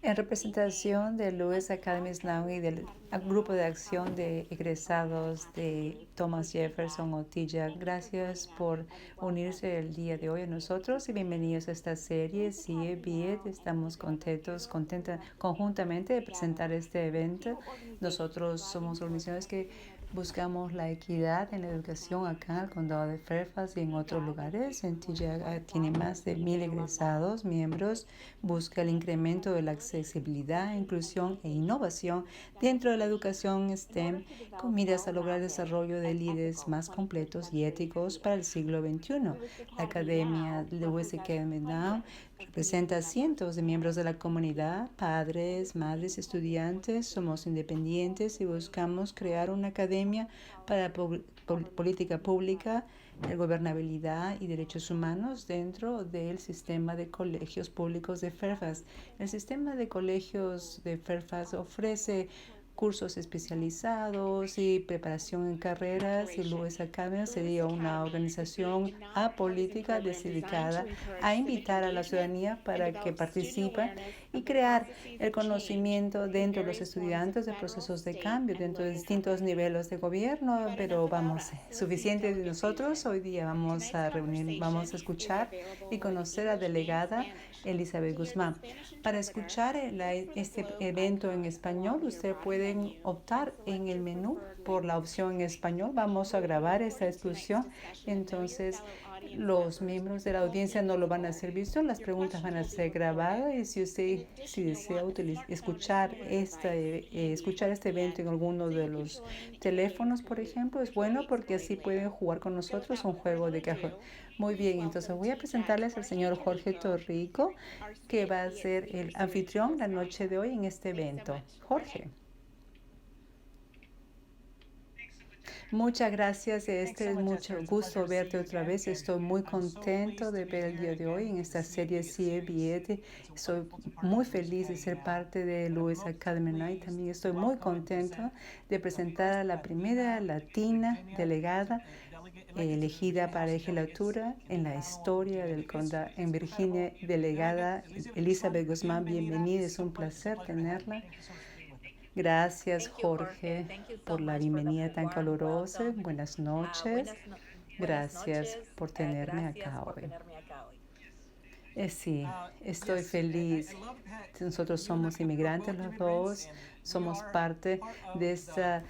En representación de Lewis Academy Sloan y del grupo de acción de egresados de Thomas Jefferson o TIJAC, gracias por unirse el día de hoy a nosotros y bienvenidos a esta serie. Sí, bien, estamos conjuntamente de presentar este evento. Nosotros somos organizaciones que buscamos la equidad en la educación acá en el condado de Fairfax y en otros lugares. En TIJAC tiene más de 1,000 egresados, miembros. Busca el incremento de la accesibilidad, inclusión e innovación dentro de la educación STEM con miras a lograr el desarrollo de líderes más completos y éticos para el siglo XXI. La Academia Lewis Academy Now representa a cientos de miembros de la comunidad, padres, madres, estudiantes. Somos independientes y buscamos crear una academia para política pública, gobernabilidad y derechos humanos dentro del sistema de colegios públicos de Fairfax. El sistema de colegios de Fairfax ofrece cursos especializados y preparación en carreras, y Lewis Academy sería una organización apolítica dedicada a invitar a la ciudadanía para que participe y crear el conocimiento dentro de los estudiantes de procesos de cambio dentro de distintos niveles de gobierno. Pero vamos, suficiente de nosotros. Hoy día vamos a reunir, vamos a escuchar y conocer a la delegada Elizabeth Guzmán. Para escuchar este evento en español, ustedes pueden optar en el menú por la opción en español. Vamos a grabar esta discusión, entonces los miembros de la audiencia no lo van a ser visto, las preguntas van a ser grabadas, y si desea escuchar este evento en alguno de los teléfonos, por ejemplo, es bueno porque así pueden jugar con nosotros un juego de cajón. Muy bien, entonces voy a presentarles al señor Jorge Torrico, que va a ser el anfitrión la noche de hoy en este evento. Jorge. Muchas gracias. Es mucho gusto verte otra vez. Estoy muy contento de ver el día de hoy en esta serie CIE. Soy muy feliz de ser parte de Lewis Academy Night. También estoy muy contenta de presentar a la primera latina delegada elegida para legislatura en la historia del condado en Virginia, delegada Elizabeth Guzmán. Bienvenida, es un placer tenerla. Gracias, Jorge, por la bienvenida tan calurosa. Buenas noches. Gracias por tenerme acá hoy. Sí, estoy feliz. Nosotros somos inmigrantes los dos, somos parte de esta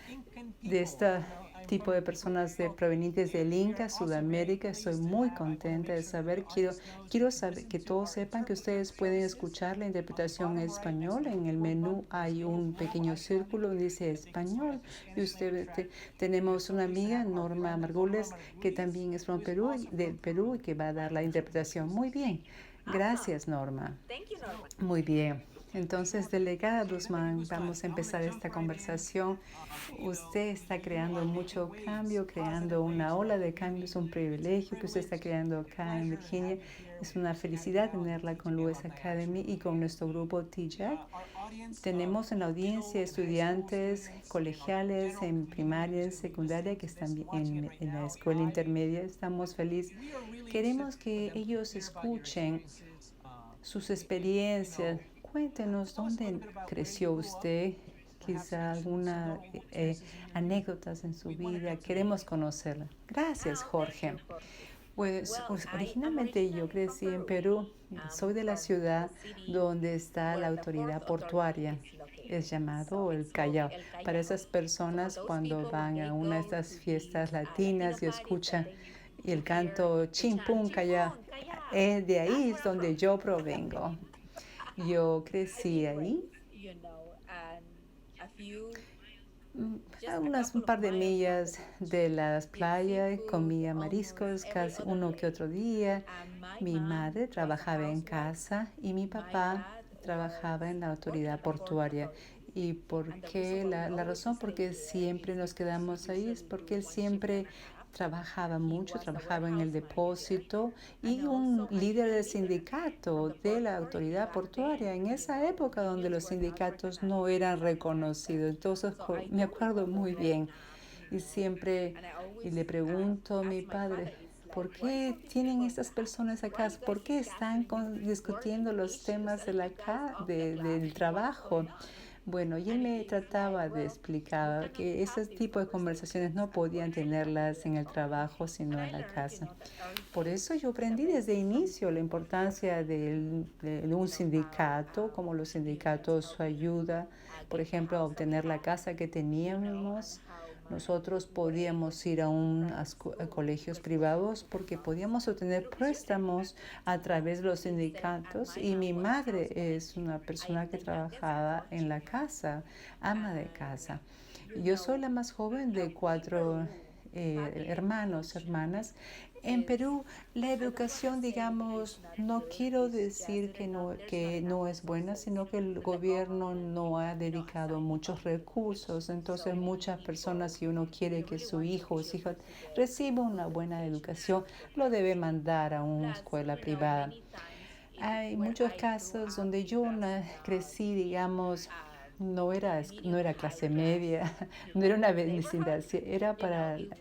tipo de personas provenientes del Inca, Sudamérica. Estoy muy contenta de saber, quiero saber que todos sepan que ustedes pueden escuchar la interpretación en español. En el menú hay un pequeño círculo donde dice español, y tenemos una amiga, Norma Margules, que también es del Perú, y que va a dar la interpretación. Muy bien. Gracias, Norma. Muy bien. Entonces, delegada Guzmán, vamos a empezar esta conversación. Usted está creando mucho cambio, creando una ola de cambio. Es un privilegio que usted está creando acá en Virginia. Es una felicidad tenerla con Lewis Academy y con nuestro grupo TIJAC. Tenemos en la audiencia estudiantes colegiales en primaria y secundaria que están en la escuela intermedia. Estamos felices. Queremos que ellos escuchen sus experiencias. Cuéntenos dónde creció usted, quizá alguna anécdotas en su vida. Queremos conocerla. Gracias, Jorge. Pues originalmente yo crecí en Perú. Soy de la ciudad donde está la autoridad portuaria. Es llamado el Callao. Para esas personas, cuando van a una de estas fiestas latinas y escuchan el canto Chimpún Callao, de ahí es donde yo provengo. Yo crecí ahí, a un par de millas de las playas. Comía mariscos casi uno que otro día. Mi madre trabajaba en casa y mi papá trabajaba en la autoridad portuaria. ¿Y por qué? La razón por qué siempre nos quedamos ahí es porque él siempre trabajaba mucho, trabajaba en el depósito, y un líder del sindicato de la autoridad portuaria en esa época donde los sindicatos no eran reconocidos. Entonces me acuerdo muy bien, y siempre le pregunto a mi padre, ¿por qué tienen estas personas acá? ¿Por qué están discutiendo los temas del trabajo? Bueno, y él me trataba de explicar que ese tipo de conversaciones no podían tenerlas en el trabajo, sino en la casa. Por eso yo aprendí desde el inicio la importancia de un sindicato, como los sindicatos, su ayuda, por ejemplo, a obtener la casa que teníamos. Nosotros podíamos ir a colegios privados porque podíamos obtener préstamos a través de los sindicatos y mi madre es una persona que trabajaba en la casa, ama de casa. Yo soy la más joven de cuatro hermanas. En Perú, la educación, digamos, no quiero decir que no es buena, sino que el gobierno no ha dedicado muchos recursos. Entonces, muchas personas, si uno quiere que su hijo o su hija reciba una buena educación, lo debe mandar a una escuela privada. Hay muchos casos donde yo crecí, digamos, no era clase media, no era una vecindad, era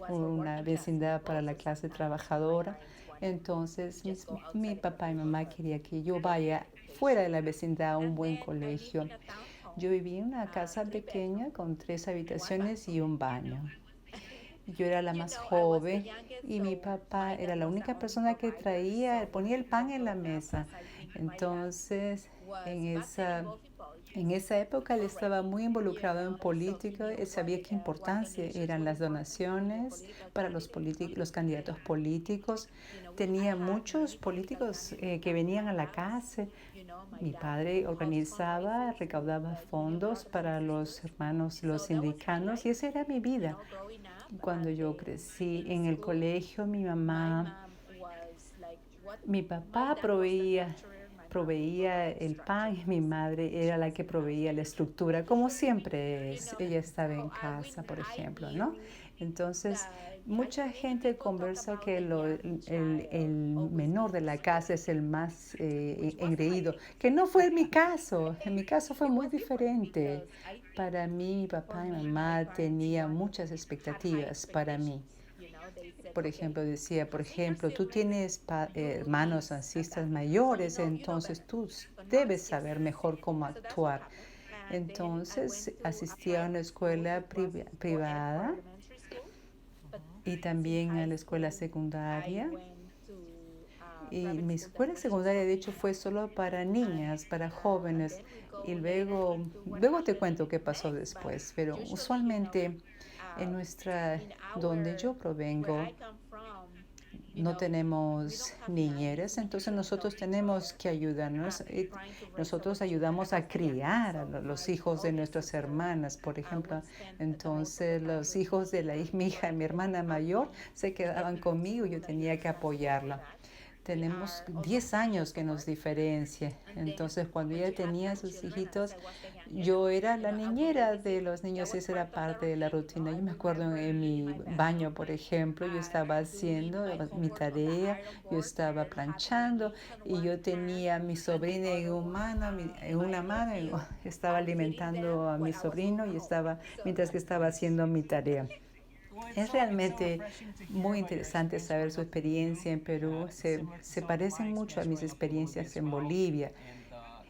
una vecindad para la clase trabajadora. Entonces, mi papá y mamá querían que yo vaya fuera de la vecindad a un buen colegio. Yo vivía en una casa pequeña con 3 habitaciones y un baño. Yo era la más joven y mi papá era la única persona que ponía el pan en la mesa. Entonces, en esa, en esa época él estaba muy involucrado en política. Él sabía qué importancia eran las donaciones para los candidatos políticos. Tenía muchos políticos que venían a la casa. Mi padre organizaba, recaudaba fondos para los hermanos, los sindicanos, y esa era mi vida. Cuando yo crecí en el colegio, mi papá proveía el pan y mi madre era la que proveía la estructura, como siempre es. Ella estaba en casa, por ejemplo, ¿no? Entonces, mucha gente conversa que el menor de la casa es el más engreído, que no fue mi caso. En mi caso fue muy diferente. Para mí, mi papá y mamá tenían muchas expectativas para mí. Por ejemplo, decía, por ejemplo, tú tienes hermanos ancestros mayores, entonces tú debes saber mejor cómo actuar. Entonces asistía a una escuela privada y también a la escuela secundaria. Y mi escuela secundaria, de hecho, fue solo para niñas, para jóvenes. Y luego te cuento qué pasó después. Pero usualmente donde yo provengo, no tenemos niñeras, entonces nosotros tenemos que ayudarnos. Nosotros ayudamos a criar a los hijos de nuestras hermanas, por ejemplo. Entonces los hijos de mi hija, mi hermana mayor, se quedaban conmigo y yo tenía que apoyarla. Tenemos 10 años que nos diferencia. Entonces, cuando ella tenía sus hijitos, yo era la niñera de los niños y esa era parte de la rutina. Yo me acuerdo en mi baño, por ejemplo, yo estaba haciendo mi tarea, yo estaba planchando y yo tenía a mi sobrina en una mano y estaba alimentando a mi sobrino mientras que estaba haciendo mi tarea. Es realmente muy interesante saber su experiencia en Perú. Se parecen mucho a mis experiencias en Bolivia.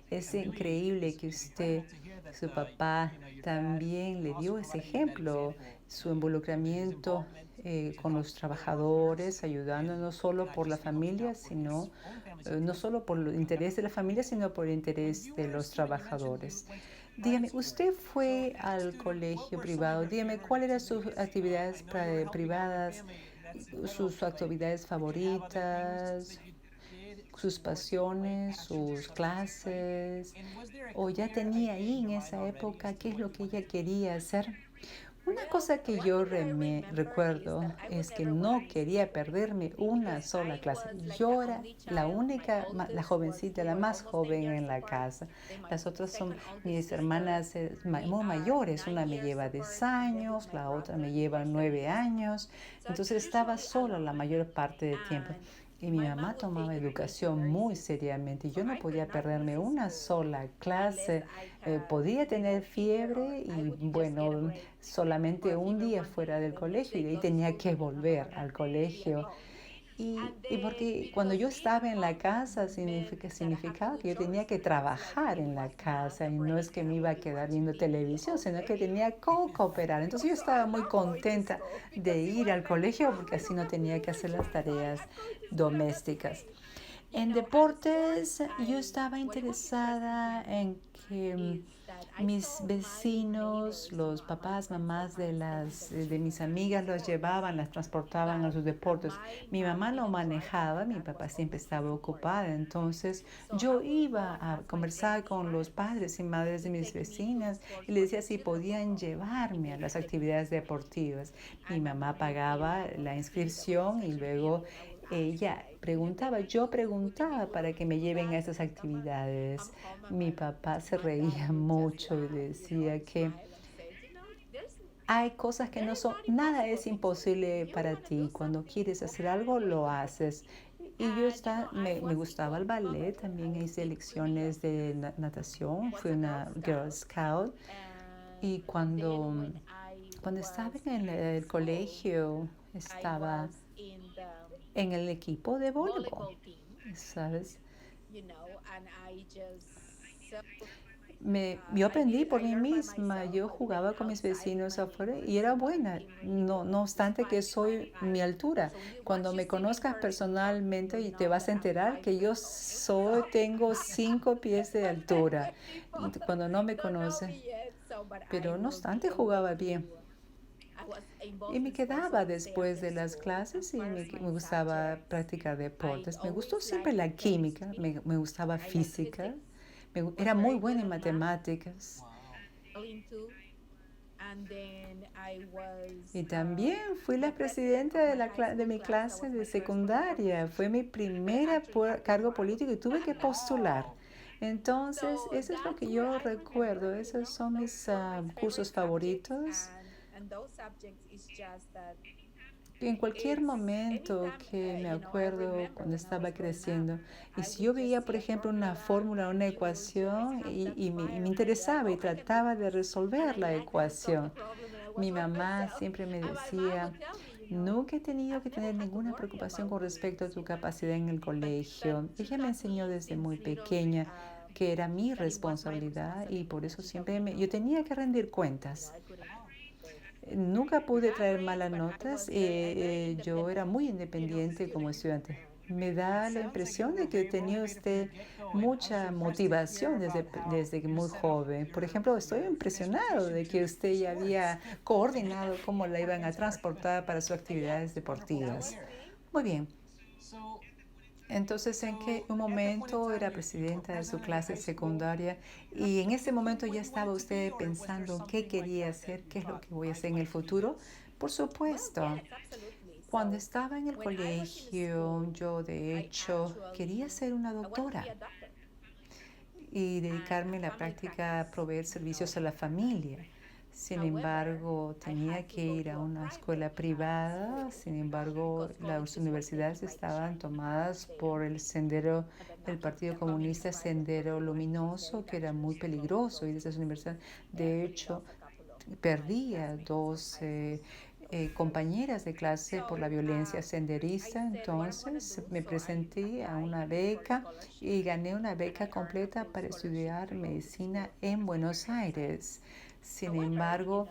Es increíble que su papá, también le dio ese ejemplo, su involucramiento con los trabajadores, ayudando no solo por la familia, no solo por el interés de la familia, sino por el interés de los trabajadores. Dígame, usted fue al colegio privado. Dígame, ¿cuáles eran sus actividades privadas, sus actividades favoritas, sus pasiones, sus clases? ¿O ya tenía ahí en esa época qué es lo que ella quería hacer? Una cosa que yo recuerdo es que no quería perderme una sola clase. Yo era la jovencita, la más joven en la casa. Las otras son mis hermanas muy mayores. Una me lleva 10 años, la otra me lleva 9 años. Entonces estaba sola la mayor parte del tiempo. Y mi mamá tomaba educación muy seriamente. Yo no podía perderme una sola clase. Podía tener fiebre y bueno, solamente un día fuera del colegio y de ahí tenía que volver al colegio. Y porque cuando yo estaba en la casa significaba que yo tenía que trabajar en la casa y no es que me iba a quedar viendo televisión, sino que tenía que cooperar. Entonces yo estaba muy contenta de ir al colegio porque así no tenía que hacer las tareas domésticas. En deportes, yo estaba interesada en que mis vecinos, los papás, mamás de mis amigas los llevaban, las transportaban a sus deportes. Mi mamá no manejaba, mi papá siempre estaba ocupada, entonces yo iba a conversar con los padres y madres de mis vecinas y les decía si podían llevarme a las actividades deportivas. Mi mamá pagaba la inscripción y luego ella preguntaba, yo preguntaba para que me lleven a esas actividades. Mi papá se reía mucho y decía que hay cosas que no son, nada es imposible para ti. Cuando quieres hacer algo, lo haces. Y me gustaba el ballet, también hice lecciones de natación, fui una Girl Scout. Y cuando estaba en el colegio, estaba en el equipo de voleibol, ¿sabes? Yo aprendí por mí misma, yo jugaba con mis vecinos afuera y era buena, no obstante que soy mi altura. Cuando me conozcas personalmente y te vas a enterar que tengo 5 pies de altura, cuando no me conoces, pero no obstante jugaba bien. Y me quedaba después de las clases y me gustaba practicar deportes. Me gustó siempre la química, me gustaba física, era muy buena en matemáticas. Y también fui la presidenta de mi clase de secundaria. Fue mi primera cargo político y tuve que postular. Entonces, eso es lo que yo recuerdo. Esos son mis cursos favoritos. En cualquier momento que me acuerdo cuando estaba creciendo, y si yo veía, por ejemplo, una fórmula, una ecuación, y me interesaba y trataba de resolver la ecuación, mi mamá siempre me decía, nunca he tenido que tener ninguna preocupación con respecto a tu capacidad en el colegio. Ella me enseñó desde muy pequeña que era mi responsabilidad y por eso yo tenía que rendir cuentas. Nunca pude traer malas notas. Yo era muy independiente como estudiante. Me da la impresión de que tenía usted mucha motivación desde muy joven. Por ejemplo, estoy impresionado de que usted ya había coordinado cómo la iban a transportar para sus actividades deportivas. Muy bien. Entonces, ¿en qué momento era presidenta de su clase secundaria? Y en ese momento ya estaba usted pensando qué quería hacer, qué es lo que voy a hacer en el futuro. Por supuesto, cuando estaba en el colegio, yo de hecho quería ser una doctora y dedicarme en la práctica a proveer servicios a la familia. Sin embargo, tenía que ir a una escuela privada. Sin embargo, las universidades estaban tomadas por el Partido Comunista Sendero Luminoso, que era muy peligroso ir a esas universidades. De hecho, perdí a dos compañeras de clase por la violencia senderista. Entonces me presenté a una beca y gané una beca completa para estudiar medicina en Buenos Aires. Sin embargo,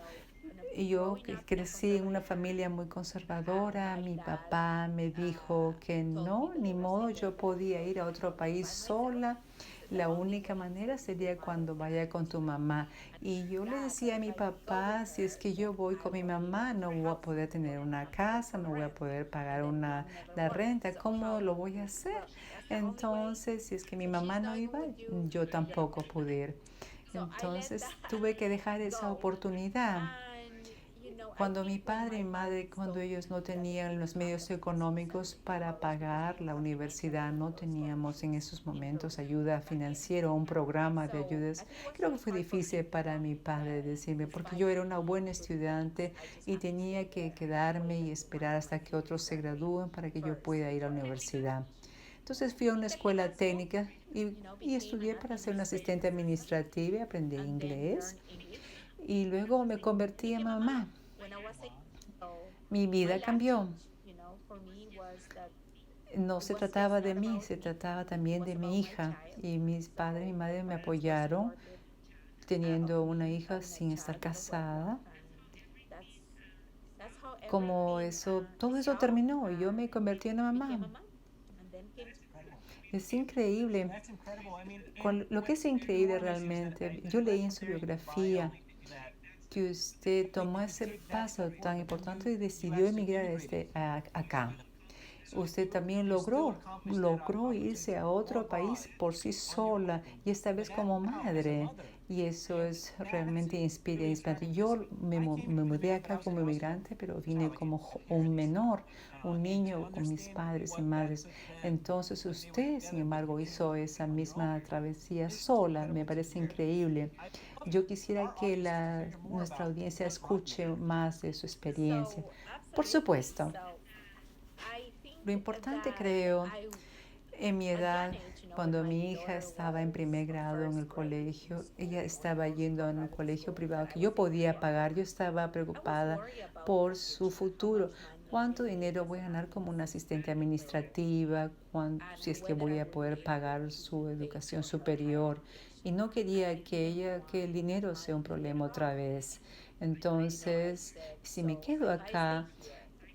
yo crecí en una familia muy conservadora. Mi papá me dijo que no, ni modo, yo podía ir a otro país sola. La única manera sería cuando vaya con tu mamá. Y yo le decía a mi papá, si es que yo voy con mi mamá, no voy a poder tener una casa, no voy a poder pagar la renta. ¿Cómo lo voy a hacer? Entonces, si es que mi mamá no iba, yo tampoco pude ir. Entonces, tuve que dejar esa oportunidad. Cuando mi padre y madre, cuando ellos no tenían los medios económicos para pagar la universidad, no teníamos en esos momentos ayuda financiera o un programa de ayudas, creo que fue difícil para mi padre decirme, porque yo era una buena estudiante y tenía que quedarme y esperar hasta que otros se gradúen para que yo pueda ir a la universidad. Entonces fui a una escuela técnica y estudié para ser una asistente administrativa, aprendí inglés y luego me convertí en mamá. Mi vida cambió. no se trataba de mí, se trataba también de mi hija. Y mis padres y mi madre me apoyaron teniendo una hija sin estar casada. Como eso, todo eso terminó y yo me convertí en una mamá. Es increíble. Lo que es increíble realmente, yo leí en su biografía que usted tomó ese paso tan importante y decidió emigrar acá. Usted también logró irse a otro país por sí sola y esta vez como madre. Y eso es realmente inspirante. Yo me mudé acá como inmigrante, pero vine como un menor, un niño con mis padres y madres. Entonces usted, sin embargo, hizo esa misma travesía sola. Me parece increíble. Yo quisiera que nuestra audiencia escuche más de su experiencia. Por supuesto. Lo importante, creo, en mi edad, cuando mi hija estaba en primer grado en el colegio, ella estaba yendo a un colegio privado que yo podía pagar. Yo estaba preocupada por su futuro. ¿Cuánto dinero voy a ganar como una asistente administrativa? Si es que voy a poder pagar su educación superior. Y no quería que el dinero sea un problema otra vez. Entonces, si me quedo acá,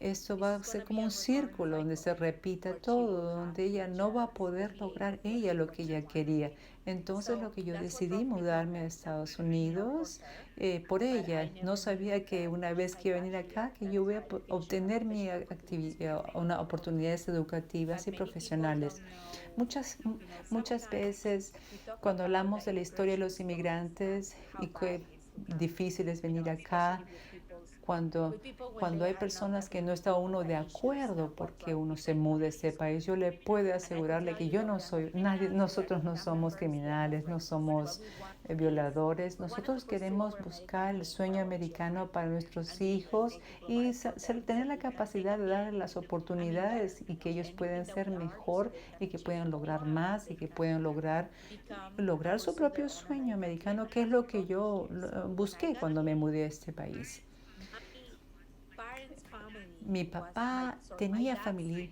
esto va a ser como un círculo donde se repita todo, donde ella no va a poder lograr ella lo que ella quería. Entonces lo que yo decidí mudarme a Estados Unidos por ella. No sabía que una vez que iba a venir acá, que yo voy a obtener unas oportunidades educativas y profesionales. Muchas veces cuando hablamos de la historia de los inmigrantes y qué difícil es venir acá, cuando hay personas que no está uno de acuerdo porque uno se mude a este país, yo le puedo asegurarle que yo no soy nadie, nosotros no somos criminales, no somos violadores. Nosotros queremos buscar el sueño americano para nuestros hijos y tener la capacidad de darles las oportunidades y que ellos puedan ser mejor y que puedan lograr más y que puedan lograr su propio sueño americano, que es lo que yo busqué cuando me mudé a este país. Mi papá tenía familia.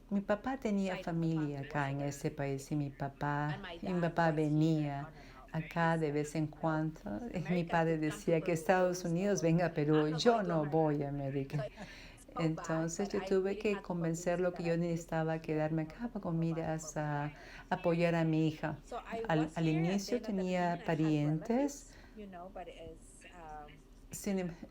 Mi papá tenía familia acá en este país y mi papá venía acá de vez en cuando. Mi padre decía que Estados Unidos venga a Perú, yo no voy a América. Entonces yo tuve que convencerlo que yo necesitaba quedarme acá con miras a apoyar a mi hija. Al inicio tenía parientes.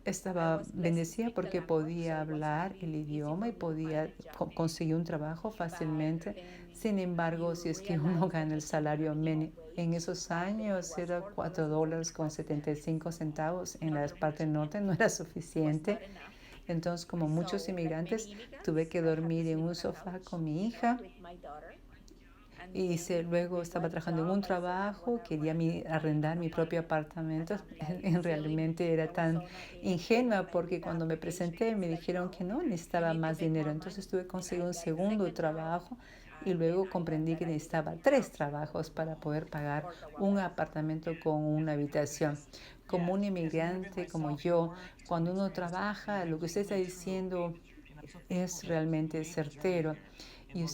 Estaba bendecida porque podía hablar el idioma y podía conseguir un trabajo fácilmente. Sin embargo, si es que uno gana el salario en esos años era $4.75 en la parte norte, no era suficiente. Entonces, como muchos inmigrantes, tuve que dormir en un sofá con mi hija. Y luego estaba trabajando en un trabajo, quería arrendar mi propio apartamento. Realmente era tan ingenua porque cuando me presenté me dijeron que no, necesitaba más dinero. Entonces tuve que conseguir un segundo trabajo y luego comprendí que necesitaba 3 trabajos para poder pagar un apartamento con una habitación. Como un inmigrante como yo, cuando uno trabaja, lo que usted está diciendo es realmente certero. Y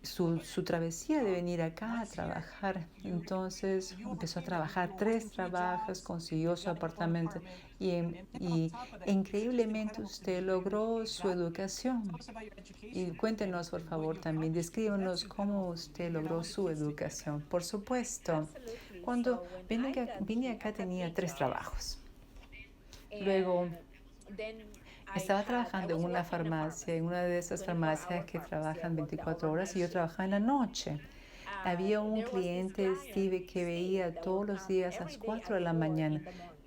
su travesía de venir acá a trabajar, entonces empezó a trabajar 3 trabajos, consiguió su apartamento y increíblemente usted logró su educación. Y cuéntenos, por favor, también, descríbanos cómo usted logró su educación. Por supuesto, cuando vine acá tenía 3 trabajos. Luego estaba trabajando en una farmacia, en una de esas farmacias que trabajan 24 horas y yo trabajaba en la noche. Había un cliente, Steve, que veía todos los días a las 4 de la mañana.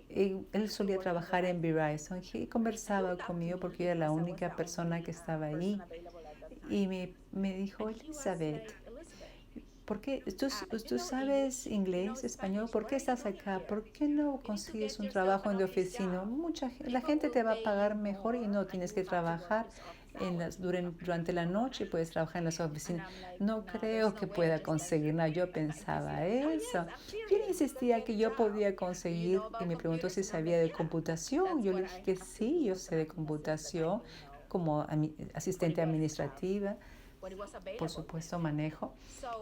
Él solía trabajar en Verizon y conversaba conmigo porque yo era la única persona que estaba ahí. Y me dijo, Elizabeth, ¿por qué? ¿Tú sabes inglés, español? ¿Por qué estás acá? ¿Por qué no consigues un trabajo en la oficina? La gente te va a pagar mejor y no tienes que trabajar durante la noche, puedes trabajar en las oficinas. No creo que pueda conseguir nada. Yo pensaba eso. Yo insistía que yo podía conseguir y me preguntó si sabía de computación. Yo le dije que sí, yo sé de computación como asistente administrativa. por supuesto, manejo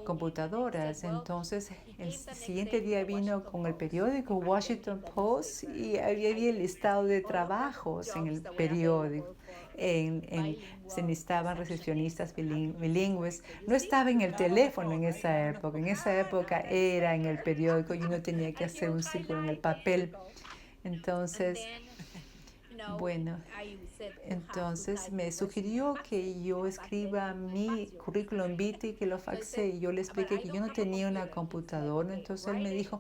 computadoras. Entonces, el siguiente día vino con el periódico Washington Post y había el listado de trabajos en el periódico. Se necesitaban recepcionistas bilingües. No estaba en el teléfono en esa época. En esa época era en el periódico y uno tenía que hacer un círculo en el papel. Entonces, bueno, entonces me sugirió que yo escriba mi currículum vitae y que lo faxe. Y yo le expliqué que yo no tenía una computadora. Entonces él me dijo,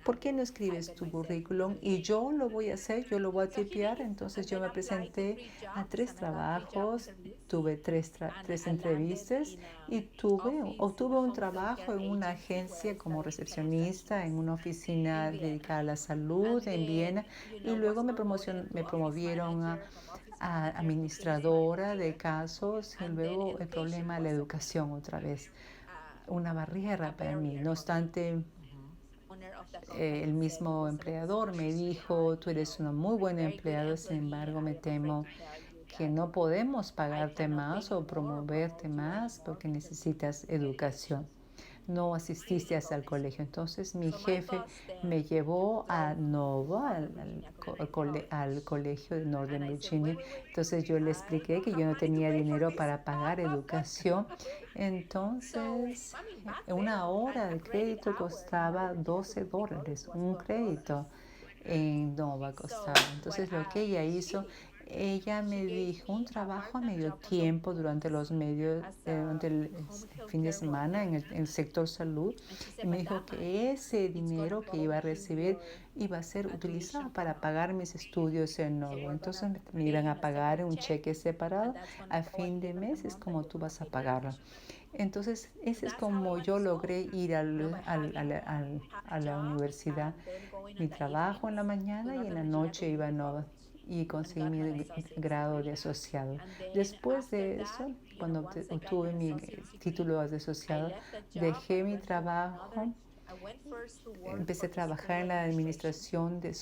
¿por qué no escribes tu currículum? Y yo lo voy a hacer, yo lo voy a tipear. Entonces yo me presenté a 3 trabajos, tuve tres entrevistas y obtuve un trabajo en una agencia como recepcionista en una oficina dedicada a la salud en Viena y luego me promovieron a administradora de casos y luego el problema de la educación otra vez, una barrera para mí. No obstante, el mismo empleador me dijo, tú eres una muy buena empleada, sin embargo me temo que no podemos pagarte más o promoverte más porque necesitas educación. No asististe hasta el colegio. Entonces mi jefe me llevó a Nova, al colegio de Northern Virginia. Entonces yo le expliqué que yo no tenía dinero para pagar educación. Entonces una hora de crédito costaba $12, un crédito en Nova costaba. Entonces lo que ella hizo, ella me dijo un trabajo a medio tiempo durante durante el fin de semana en el sector salud y me dijo que ese dinero que iba a recibir iba a ser utilizado para pagar mis estudios en Nova. Entonces me iban a pagar un cheque separado a fin de mes, es como tú vas a pagarlo. Entonces, ese es como yo logré ir a la universidad. Mi trabajo en la mañana y en la noche iba a Nova y conseguí mi grado de asociado. Después de eso, cuando obtuve mi título de asociado, dejé mi trabajo. Empecé a trabajar en la administración de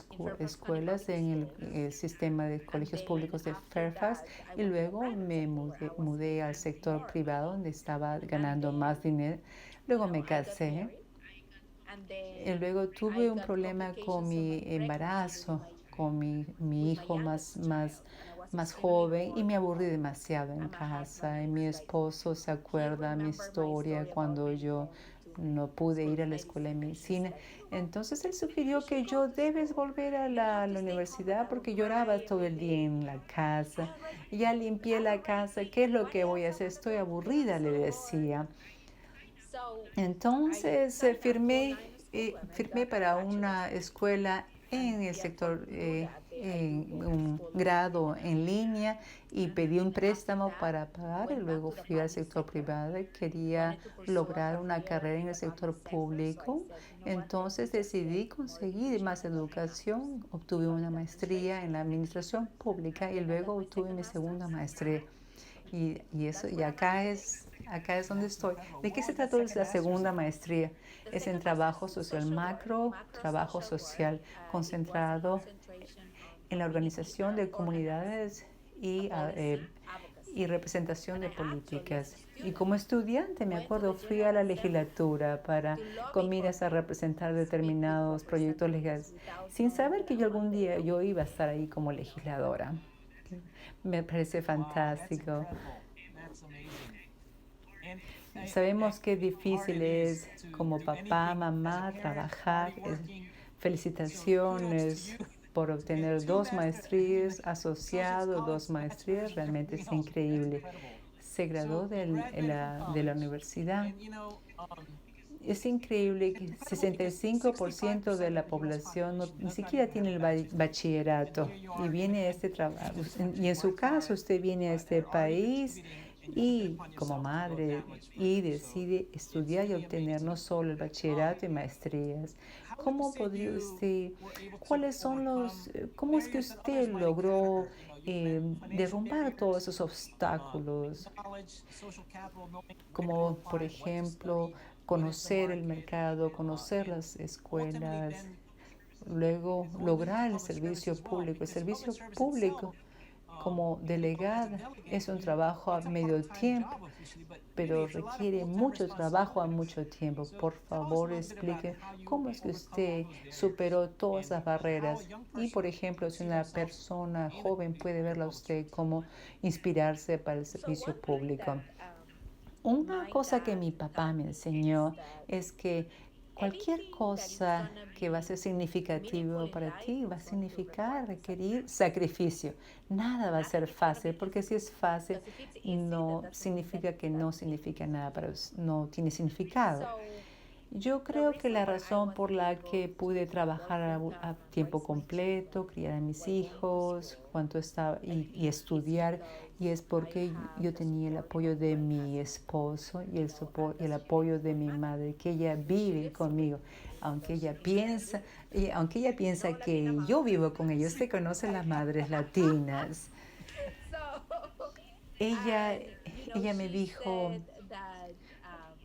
escuelas en el sistema de colegios públicos de Fairfax y luego me mudé al sector privado donde estaba ganando más dinero. Luego me casé y luego tuve un problema con mi embarazo, con mi hijo más joven y me aburrí demasiado en casa. Y mi esposo se acuerda mi historia cuando yo no pude ir a la escuela de medicina. Entonces él sugirió que yo debes volver a la universidad porque lloraba todo el día en la casa. Ya limpié la casa, ¿qué es lo que voy a hacer? Estoy aburrida, le decía. Entonces firmé para una escuela en el sector, en un grado en línea y pedí un préstamo para pagar y luego fui al sector privado. Quería lograr una carrera en el sector público, entonces decidí conseguir más educación. Obtuve una maestría en la administración pública y luego obtuve mi segunda maestría. Y acá es donde estoy. ¿De qué se trató la segunda maestría? Es en trabajo social macro, trabajo social concentrado en la organización de comunidades y representación de políticas. Y como estudiante, me acuerdo, fui a la legislatura con miras a representar determinados proyectos legales, sin saber que yo algún día yo iba a estar ahí como legisladora. Me parece fantástico. Sabemos qué difícil es como papá, mamá, trabajar. Felicitaciones por obtener 2 maestrías, asociado, 2 maestrías, realmente es increíble. Se graduó de la universidad. Es increíble que 65% de la población ni siquiera tiene el bachillerato y viene a este trabajo. Y en su caso, usted viene a este país y como madre y decide estudiar y obtener no solo el bachillerato y maestrías. ¿Cómo podría usted, cómo es que usted logró derrumbar todos esos obstáculos? Como por ejemplo, conocer el mercado, conocer las escuelas, luego lograr el servicio público. El servicio público como delegada es un trabajo a medio tiempo. pero requiere mucho trabajo a mucho tiempo. Por favor, explique cómo es que usted superó todas las barreras. Y, por ejemplo, si una persona joven puede verla a usted como inspirarse para el servicio público. Una cosa que mi papá me enseñó es que cualquier cosa que va a ser significativo para ti va a significar requerir sacrificio. Nada va a ser fácil, porque si es fácil, no significa que no significa nada para no tiene significado. Yo creo que la razón por la que pude trabajar a tiempo completo, criar a mis hijos, y estudiar, y es porque yo tenía el apoyo de mi esposo y el apoyo de mi madre, que ella vive conmigo, aunque ella piensa que yo vivo con ellos. Se conocen las madres latinas. Ella, ella me dijo,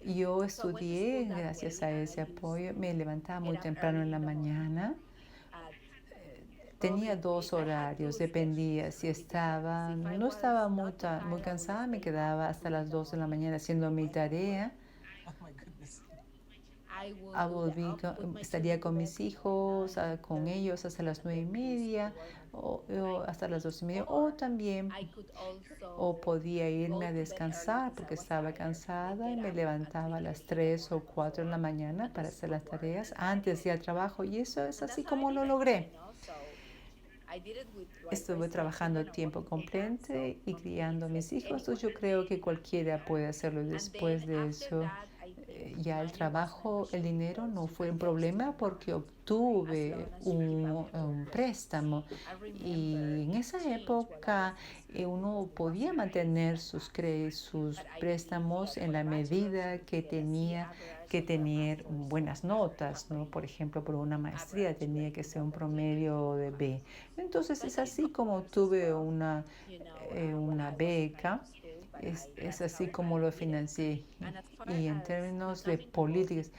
yo estudié gracias a ese apoyo, me levantaba muy temprano en la mañana, tenía 2 horarios, dependía si no estaba muy cansada, me quedaba hasta las 2 de la mañana haciendo mi tarea. Estaría con mis hijos, con ellos hasta las 9:30 o hasta las 2:30, o podía irme a descansar porque estaba cansada y me levantaba a las 3 o 4 de la mañana para hacer las tareas antes de ir al trabajo, y eso es así como lo logré. Estuve trabajando a tiempo completo y criando a mis hijos, entonces yo creo que cualquiera puede hacerlo. Después de eso, ya el trabajo, el dinero no fue un problema porque obtuve un préstamo, y en esa época uno podía mantener sus préstamos en la medida que tenía que tener buenas notas, ¿no? Por ejemplo, por una maestría tenía que ser un promedio de B. Entonces es así como tuve una beca. Es así como lo financié. Y en términos de políticas,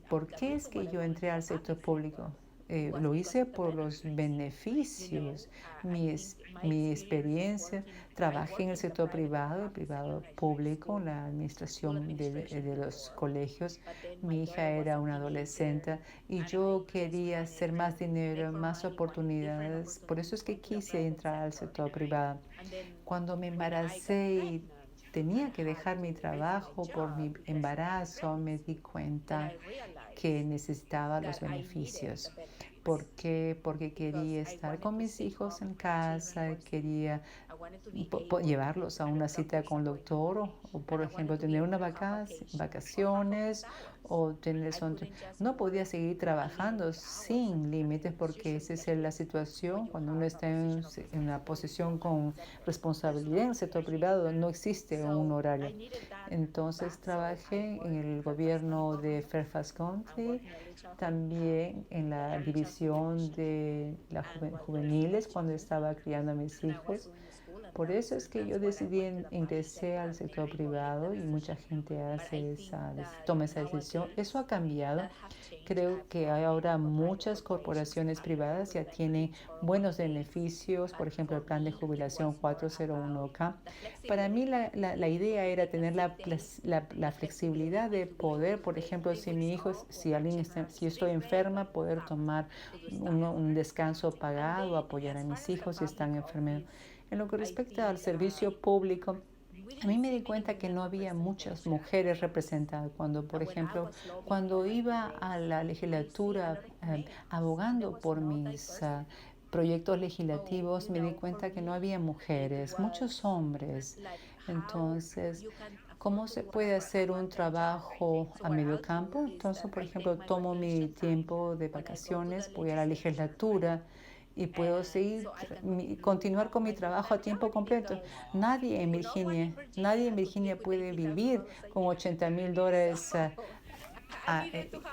¿por qué es que yo entré al sector público? Lo hice por los beneficios, mi experiencia. Trabajé en el sector privado, el privado público, en la administración de los colegios. Mi hija era una adolescente y yo quería hacer más dinero, más oportunidades. Por eso es que quise entrar al sector privado. Cuando me embaracé y tenía que dejar mi trabajo por mi embarazo, me di cuenta que necesitaba los beneficios. ¿Por qué? Porque quería estar con mis hijos en casa, quería llevarlos a una cita con el doctor, o por ejemplo, tener unas vacaciones, o no podía seguir trabajando sin límites, porque esa es la situación cuando uno está en una posición con responsabilidad en el sector privado. No existe un horario. Entonces trabajé en el gobierno de Fairfax County, también en la división de las juveniles cuando estaba criando a mis hijos. Por eso es que yo decidí ingresar al sector privado, y mucha gente toma esa decisión. Eso ha cambiado. Creo que hay ahora muchas corporaciones privadas ya tienen buenos beneficios, por ejemplo, el plan de jubilación 401(k). Para mí la idea era tener la flexibilidad de poder, por ejemplo, si yo estoy enferma, poder tomar un descanso pagado, apoyar a mis hijos si están enfermos. En lo que respecta al servicio público, a mí me di cuenta que no había muchas mujeres representadas. Por ejemplo, cuando iba a la legislatura abogando por mis proyectos legislativos, me di cuenta que no había mujeres, muchos hombres. Entonces, ¿cómo se puede hacer un trabajo a medio campo? Entonces, por ejemplo, tomo mi tiempo de vacaciones, voy a la legislatura y puedo continuar con mi trabajo a tiempo completo. Nadie en Virginia puede vivir con $80,000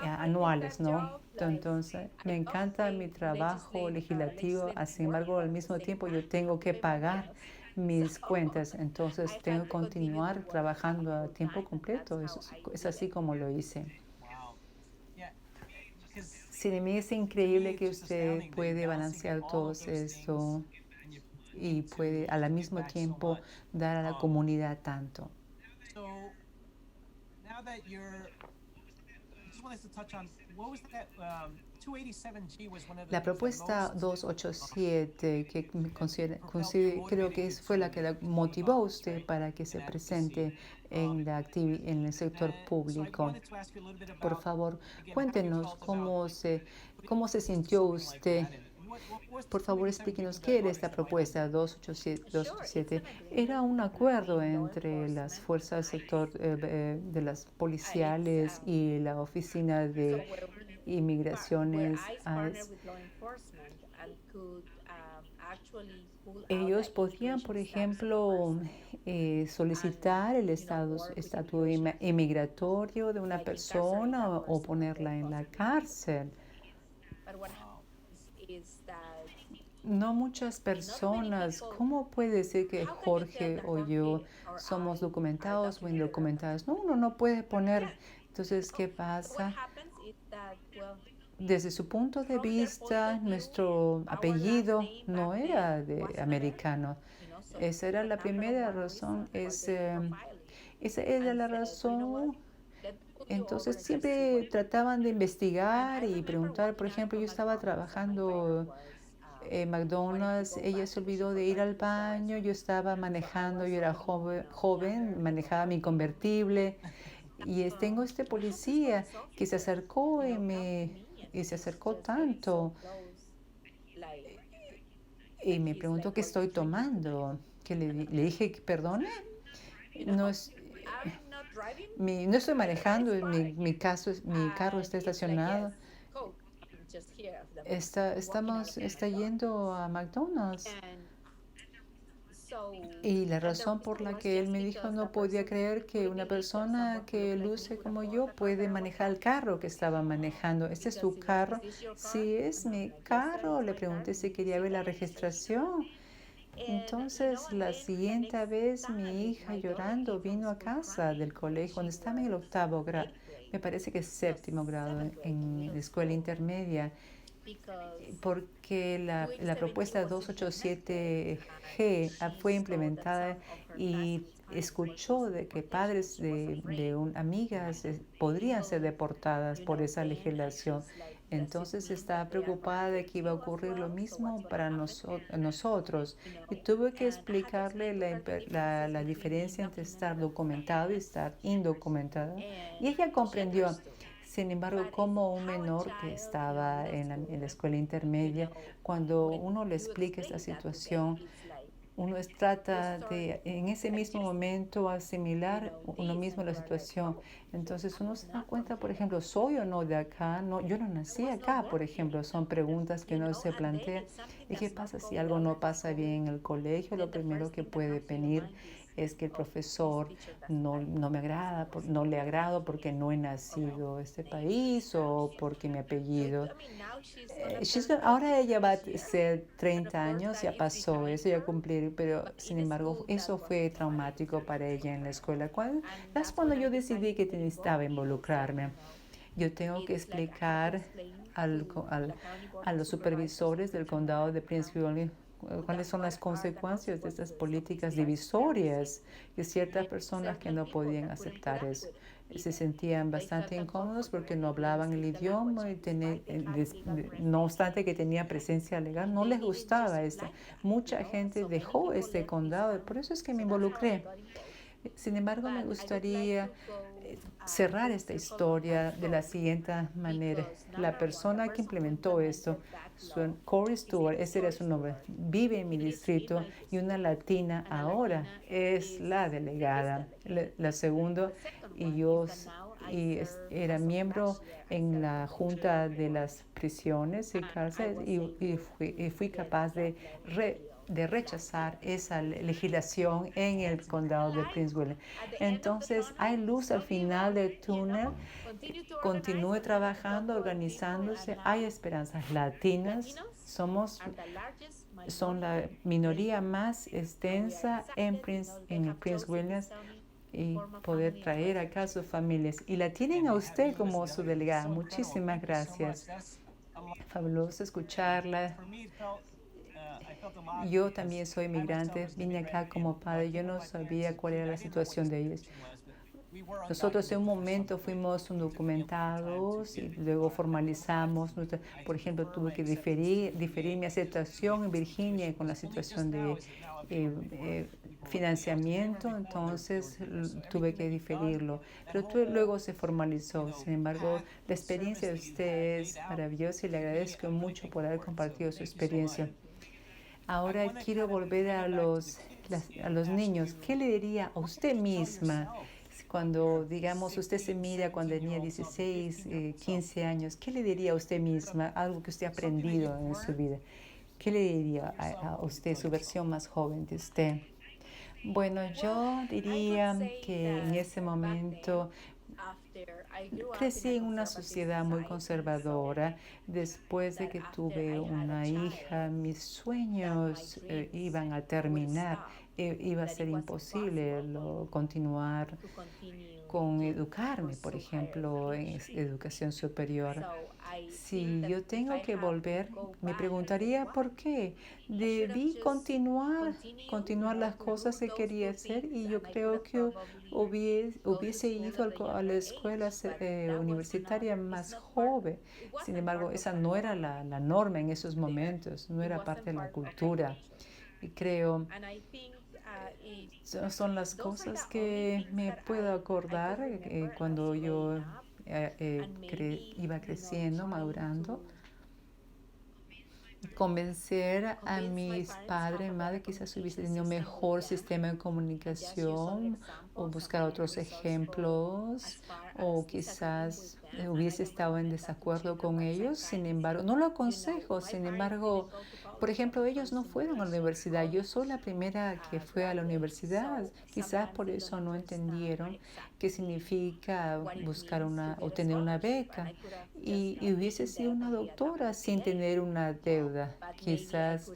anuales, ¿no? Entonces, me encanta mi trabajo legislativo. Sin embargo, al mismo tiempo yo tengo que pagar mis cuentas, entonces tengo que continuar trabajando a tiempo completo. Es así como lo hice. Sí, de mí es increíble que usted puede balancear todo esto y puede al mismo tiempo dar a la comunidad tanto. La propuesta 287, que creo que fue la que la motivó a usted para que se presente en el sector público. Por favor, cuéntenos cómo se sintió usted. Por favor, explíquenos qué era esta propuesta 287. Era un acuerdo entre las fuerzas del sector de las policiales y la oficina de inmigraciones. Ellos podían, por ejemplo, solicitar el estatus inmigratorio de una persona o ponerla en la cárcel. No muchas personas. ¿Cómo puede ser que Jorge o yo somos documentados o indocumentados? No, uno no puede poner. Entonces, ¿qué pasa? Desde su punto de vista, nuestro apellido no era de americano. Esa era la primera razón. Esa era la razón. Entonces siempre trataban de investigar y preguntar. Por ejemplo, yo estaba trabajando en McDonald's, ella se olvidó de ir al baño, yo estaba manejando, yo era joven, manejaba mi convertible y tengo este policía que se acercó y se acercó tanto y me preguntó qué estoy tomando, que le dije, perdone, no no estoy manejando, mi carro está estacionado. Está yendo a McDonald's. Y la razón por la que él me dijo no podía creer que una persona que luce como yo puede manejar el carro que estaba manejando. ¿Este es tu carro? Sí, es mi carro. Le pregunté si quería ver la registración. Entonces, la siguiente vez mi hija llorando vino a casa del colegio cuando estaba en el 8º grado, me parece que es 7º grado en la escuela intermedia, porque la propuesta 287G fue implementada y escuchó de que padres de amigas podrían ser deportadas por esa legislación. Entonces estaba preocupada de que iba a ocurrir lo mismo para nosotros y tuve que explicarle la diferencia entre estar documentado y estar indocumentado. Y ella comprendió. Sin embargo, como un menor que estaba en la escuela intermedia, cuando uno le explica esta situación, uno trata de en ese mismo momento asimilar uno mismo la situación. Entonces uno se da cuenta, por ejemplo, ¿soy o no de acá? No, yo no nací acá, por ejemplo. Son preguntas que uno se plantea. ¿Y qué pasa si algo no pasa bien en el colegio? Lo primero que puede venir es que el profesor no me agrada, no le agrado porque no he nacido en este país o porque mi apellido. Ahora ella va a ser 30 años, ya pasó eso, ya cumplir, pero sin embargo eso fue traumático para ella en la escuela. Es cuando yo decidí que necesitaba involucrarme. Yo tengo que explicar a los supervisores del condado de Prince William cuáles son las consecuencias de estas políticas divisorias y ciertas personas que no podían aceptar eso. Se sentían bastante incómodos porque no hablaban el idioma y no obstante que tenía presencia legal, no les gustaba esto. Mucha gente dejó este condado y por eso es que me involucré. Sin embargo, me gustaría cerrar esta historia de la siguiente manera. La persona que implementó esto, Corey Stewart, ese era su nombre, vive en mi distrito y una latina ahora es la delegada. La segunda, era miembro en la junta de las prisiones y cárceles y fui capaz de rechazar esa legislación en el condado de Prince William. Entonces, hay luz al final del túnel. Continúe trabajando, organizándose. Hay esperanzas latinas. Son la minoría más extensa en el Prince William y poder traer acá a sus familias. Y la tienen a usted como su delegada. Muchísimas gracias. Fabuloso escucharla. Yo también soy migrante, vine acá como padre, yo no sabía cuál era la situación de ellos. Nosotros en un momento fuimos documentados y luego formalizamos. Por ejemplo, tuve que diferir mi aceptación en Virginia con la situación de financiamiento, entonces tuve que diferirlo. Pero luego se formalizó. Sin embargo, la experiencia de usted es maravillosa y le agradezco mucho por haber compartido su experiencia. Ahora quiero volver a los niños. ¿Qué le diría a usted misma cuando, digamos, usted se mira cuando tenía 16, 15 años? ¿Qué le diría a usted misma? Algo que usted ha aprendido en su vida. ¿Qué le diría a usted, su versión más joven de usted? Bueno, yo diría que en ese momento crecí en una sociedad muy conservadora. Después de que tuve una hija, mis sueños iban a terminar. Iba a ser imposible continuar con educarme, por ejemplo, en educación superior. Si yo tengo que volver, me preguntaría por qué. Debí continuar las cosas que quería hacer y yo creo que hubiese ido a la escuela universitaria más joven. Sin embargo, esa no era la norma en esos momentos, no era parte de la cultura. Y creo son las cosas que me puedo acordar cuando yo iba creciendo, madurando. Convencer a mis padres y madre quizás hubiese tenido mejor sistema de comunicación o buscar otros ejemplos o quizás hubiese estado en desacuerdo con ellos. Sin embargo, no lo aconsejo. Sin embargo, por ejemplo, ellos no fueron a la universidad. Yo soy la primera que fue a la universidad. Quizás por eso no entendieron qué significa obtener una beca. Y hubiese sido una doctora sin tener una deuda, quizás,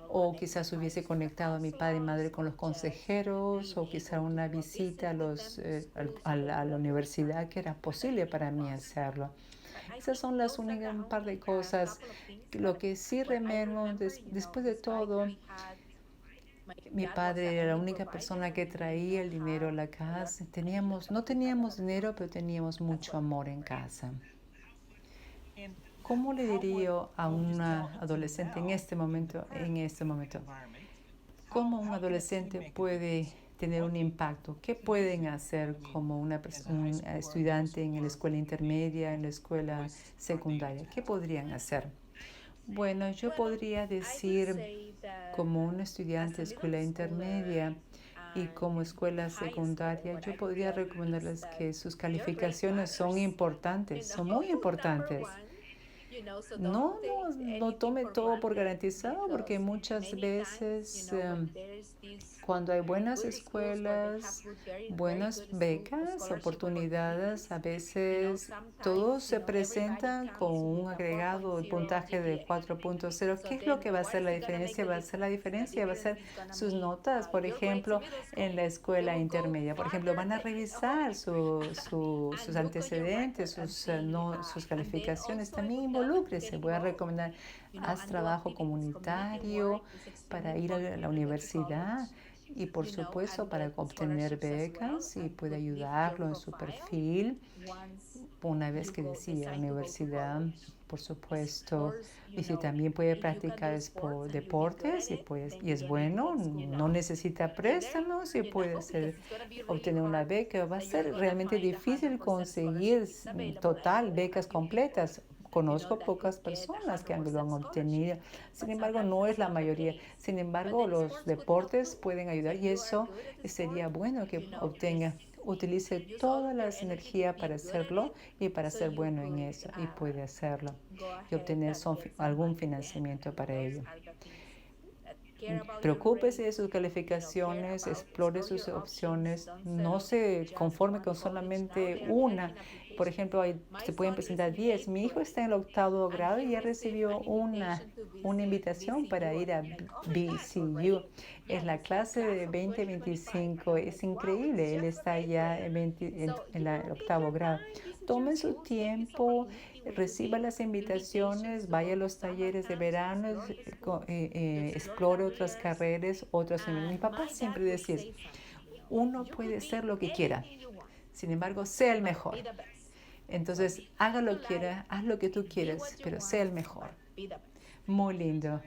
o quizás hubiese conectado a mi padre y madre con los consejeros, o quizás una visita a la universidad que era posible para mí hacerlo. Esas son las únicas un par de cosas. Lo que sí rememo, después de todo, mi padre era la única persona que traía el dinero a la casa. No teníamos dinero, pero teníamos mucho amor en casa. ¿Cómo le diría a una adolescente en este momento, cómo un adolescente puede tener un impacto? ¿Qué pueden hacer como un estudiante en la escuela intermedia, en la escuela secundaria? ¿Qué podrían hacer? Bueno, yo podría decir como un estudiante de escuela intermedia y como escuela secundaria, yo podría recomendarles que sus calificaciones son importantes, son muy importantes. No tome todo por garantizado porque muchas veces cuando hay buenas escuelas, buenas becas, oportunidades, a veces todos se presentan con un agregado de puntaje de 4.0. ¿Qué es lo que va a hacer la diferencia? Va a ser sus notas, por ejemplo, en la escuela intermedia. Por ejemplo, van a revisar sus antecedentes, sus calificaciones. También involúcrese. Voy a recomendar, haz trabajo comunitario para ir a la universidad. Y por supuesto para obtener becas y puede ayudarlo en su perfil una vez que decide la universidad, por supuesto. Y si también puede practicar deportes y es bueno, no necesita préstamos y puede obtener una beca. Va a ser realmente difícil conseguir becas completas. Conozco pocas personas que lo han obtenido, sin embargo no es la mayoría. Sin embargo, los deportes pueden ayudar y eso sería bueno que utilice toda la energía para hacerlo y para ser bueno en eso y puede hacerlo y obtener algún financiamiento para ello. Preocúpese de sus calificaciones, explore sus opciones, no se conforme con solamente una. Por ejemplo, se pueden presentar 10. Mi hijo está en el 8º grado y ya recibió una invitación para ir a BCU. Es la clase de 2025. Es increíble. Él está ya en el 8º grado. Tome su tiempo, reciba las invitaciones, vaya a los talleres de verano, explore otras carreras, Mi papá siempre decía, uno puede ser lo que quiera. Sin embargo, sea el mejor. Entonces, haga lo que quiera, haz lo que tú quieras, pero sea el mejor. Muy lindo.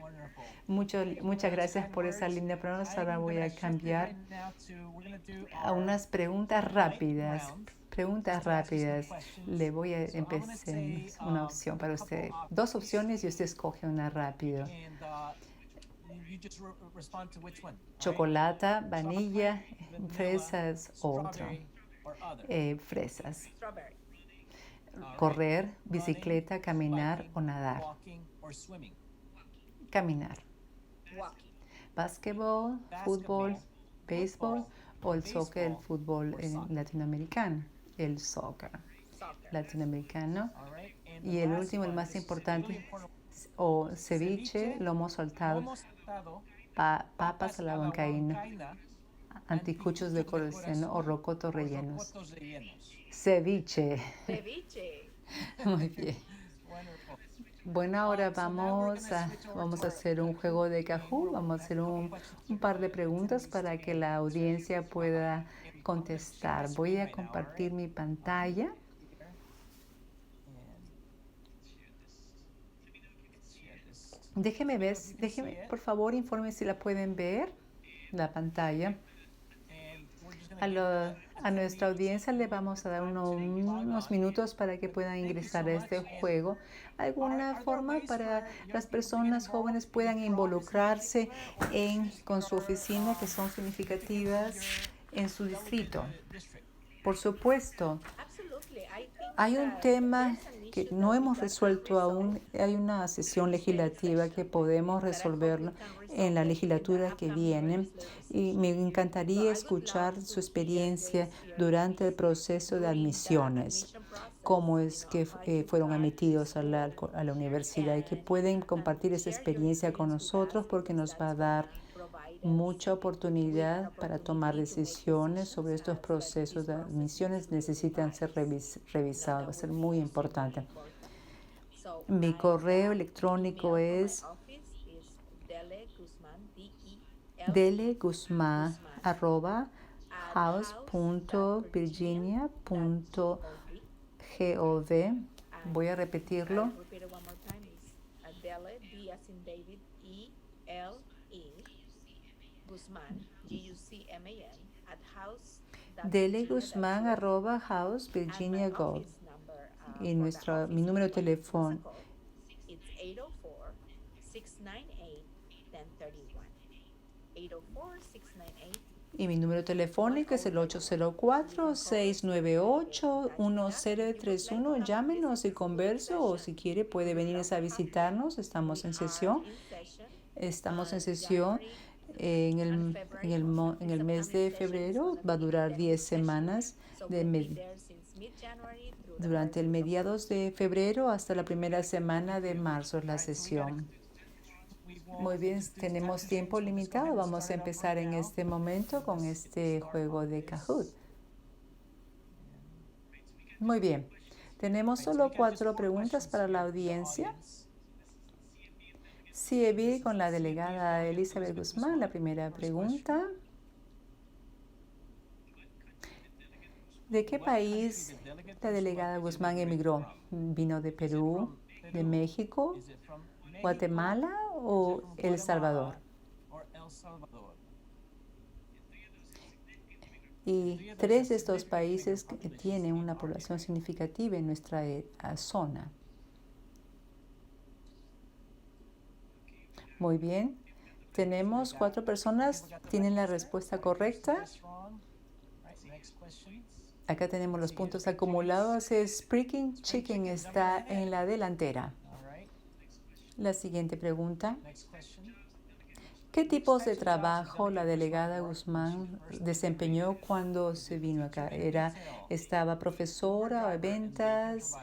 Muchas gracias por esa linda pronunciación. Ahora voy a cambiar a unas preguntas rápidas. Preguntas rápidas. Le voy a empezar una opción para usted. Dos opciones y usted escoge una rápido. Chocolate, vanilla, fresas, otro. Fresas. Correr, bicicleta, caminar o nadar. Caminar. Básquetbol, fútbol, béisbol o el soccer, el fútbol latinoamericano. El soccer latinoamericano. Y el último, el más importante, o ceviche, lomo saltado, papas a la huancaína, anticuchos de corazón o rocotos rellenos. Ceviche. Muy bien. Bueno, ahora vamos a hacer un juego de Kahoot. Vamos a hacer un par de preguntas para que la audiencia pueda contestar. Voy a compartir mi pantalla. Déjeme, por favor, informe si la pueden ver, la pantalla. A nuestra audiencia le vamos a dar unos minutos para que puedan ingresar a este juego. ¿Alguna forma para las personas jóvenes puedan involucrarse con su oficina que son significativas en su distrito? Por supuesto. Hay un tema que no hemos resuelto aún. Hay una sesión legislativa que podemos resolverlo en la legislatura que viene y me encantaría escuchar su experiencia durante el proceso de admisiones, cómo es que fueron admitidos a la universidad y que pueden compartir esa experiencia con nosotros porque nos va a dar mucha oportunidad para tomar decisiones sobre estos procesos de admisiones. Necesitan ser revisados, va a ser muy importante. Mi correo electrónico es deleguzman@house.virginia.gov. Voy a repetirlo. deleguzman@house.virginia.gov. Y mi número de teléfono telefónico es el 804-698-1031. Llámenos y converse, o si quiere puede venir a visitarnos. Estamos en sesión. En el mes de febrero. Va a durar 10 semanas. Durante el mediados de febrero hasta la primera semana de marzo es la sesión. Muy bien, tenemos tiempo limitado. Vamos a empezar en este momento con este juego de Kahoot. Muy bien, tenemos solo 4 preguntas para la audiencia. CIEB con la delegada Elizabeth Guzmán. La primera pregunta. ¿De qué país la delegada Guzmán emigró? ¿Vino de Perú, de México, Guatemala o El Salvador? Y 3 de estos países que tienen una población significativa en nuestra zona. Muy bien. Tenemos 4 personas. ¿Tienen la respuesta correcta? Acá tenemos los puntos acumulados. Speaking Chicken está en la delantera. La siguiente pregunta. ¿Qué tipos de trabajo la delegada Guzmán desempeñó cuando se vino acá? ¿Estaba profesora de ventas,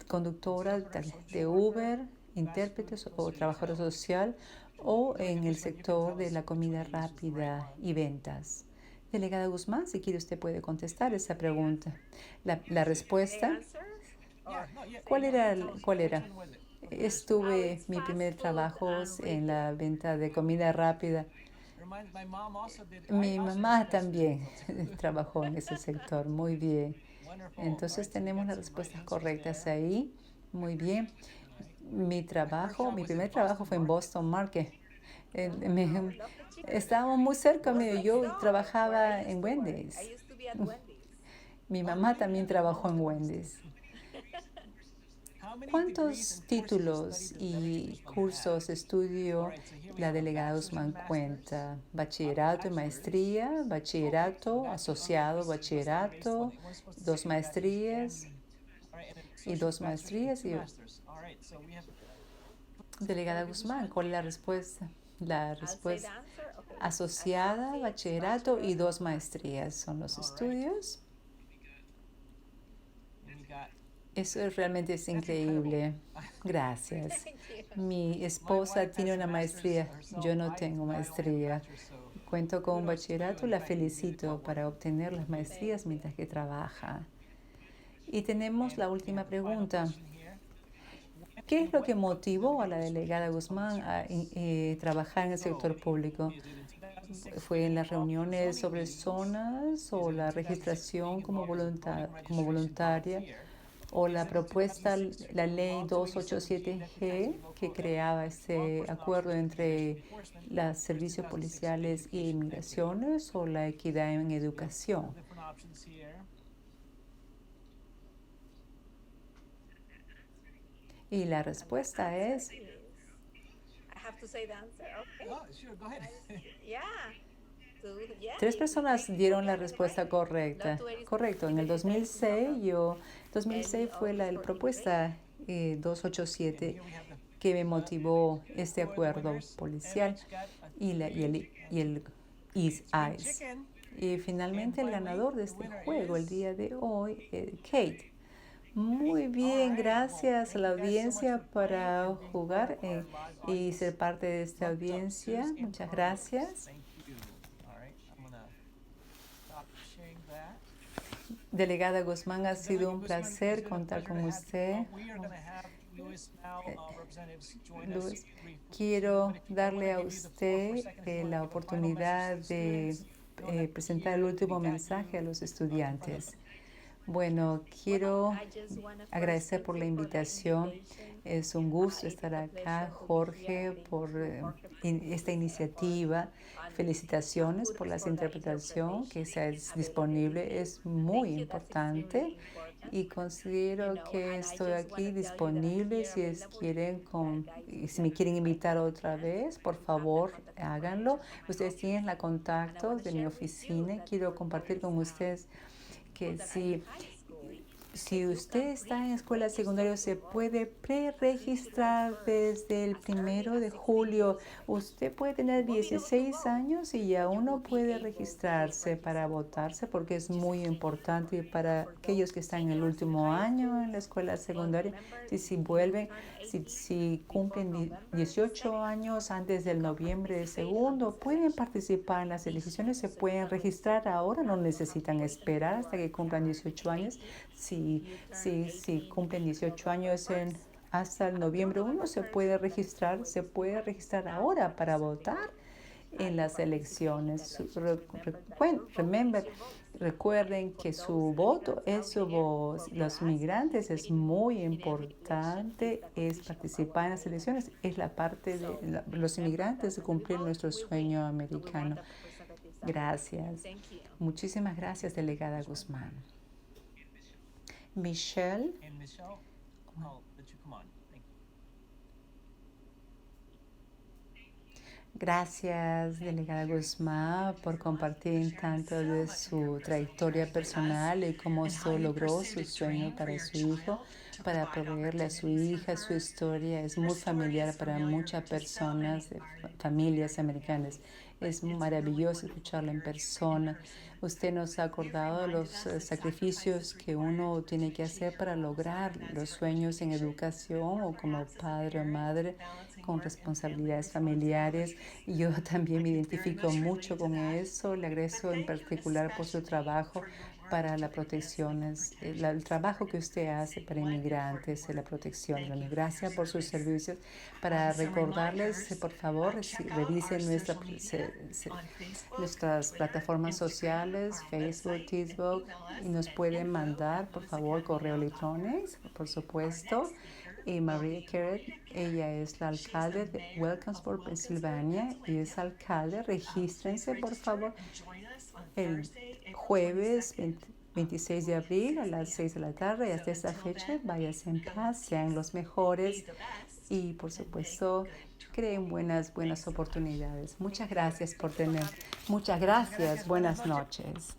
conductora de Uber, intérpretes o trabajadora social, o en el sector de la comida rápida y ventas? Delegada Guzmán, si quiere usted puede contestar esa pregunta. La respuesta, ¿cuál era? Mi primer trabajo en la venta de comida rápida. Mi mamá también trabajó en ese sector. Muy bien. Entonces tenemos las respuestas correctas ahí. Muy bien. Mi primer trabajo fue en Boston Market. Estábamos muy cerca mío. Yo trabajaba en Wendy's. Mi mamá también trabajó en Wendy's. ¿Cuántos títulos y cursos estudio la delegada Guzmán cuenta? Bachillerato y maestría, bachillerato, asociado, bachillerato, 2 maestrías y 2 maestrías. Delegada Guzmán, ¿cuál es la respuesta? La respuesta asociada, bachillerato y 2 maestrías son los estudios. Eso realmente es increíble. Gracias. Mi esposa tiene una maestría. Yo no tengo maestría. Cuento con un bachillerato. La felicito para obtener las maestrías mientras que trabaja. Y tenemos la última pregunta. ¿Qué es lo que motivó a la delegada Guzmán a trabajar en el sector público? ¿Fue en las reuniones sobre zonas o la registración como voluntaria? ¿O la propuesta, la ley 287G, que creaba ese acuerdo entre los servicios policiales y inmigraciones, o la equidad en educación? Y la respuesta es... Tres personas dieron la respuesta correcta. Correcto, en el 2006 fue la propuesta 287 que me motivó este acuerdo policial y el ICE. Y finalmente el ganador de este juego el día de hoy, Kate. Muy bien, gracias a la audiencia para jugar y ser parte de esta audiencia. Muchas gracias. Delegada Guzmán, ha sido un placer contar con usted. Luis, quiero darle a usted la oportunidad de presentar el último mensaje a los estudiantes. Bueno, quiero agradecer por la invitación. Es un gusto estar acá, Jorge, por esta iniciativa. Felicitaciones por la interpretación que sea disponible. Es muy importante y considero que estoy aquí disponible si me quieren invitar otra vez, por favor, háganlo. Ustedes tienen los contactos de mi oficina. Quiero compartir con ustedes que si usted está en escuela secundaria, se puede preregistrar desde el 1 de julio. Usted puede tener 16 años y ya uno puede registrarse para votarse, porque es muy importante para aquellos que están en el último año en la escuela secundaria. Si cumplen 18 años antes del noviembre 2, pueden participar en las elecciones, se pueden registrar ahora, no necesitan esperar hasta que cumplan 18 años. Si cumplen 18 años hasta el noviembre 1, se puede registrar ahora para votar en las elecciones. Recuerden que su voto es su voz. Los migrantes es muy importante, es participar en las elecciones, es la parte de los inmigrantes de cumplir nuestro sueño americano. Gracias. Muchísimas gracias, delegada Guzmán. Michelle. Gracias, delegada Guzmán, por compartir tanto de su trayectoria personal y cómo usted logró su sueño para su hijo, para proveerle a su hija. Su historia es muy familiar para muchas personas, familias americanas. Es maravilloso escucharla en persona. Usted nos ha acordado de los sacrificios que uno tiene que hacer para lograr los sueños en educación, o como padre o madre con responsabilidades familiares. Yo también me identifico mucho con eso. Le agradezco en particular por su trabajo para la protección, el trabajo que usted hace para inmigrantes, la protección de la inmigración. Gracias por sus servicios. Para recordarles, por favor, revisen nuestras plataformas sociales, Facebook, TikTok, y nos pueden mandar, por favor, correo electrónico, por supuesto. Y Maria Carey, ella es la alcalde de Welcomesport, Pensilvania, y es alcalde. Regístrense, por favor, el jueves 26 de abril a las 6 de la tarde. Hasta esa fecha, váyanse en paz, sean los mejores y, por supuesto, creen buenas oportunidades. Muchas gracias por tener. Muchas gracias. Buenas noches.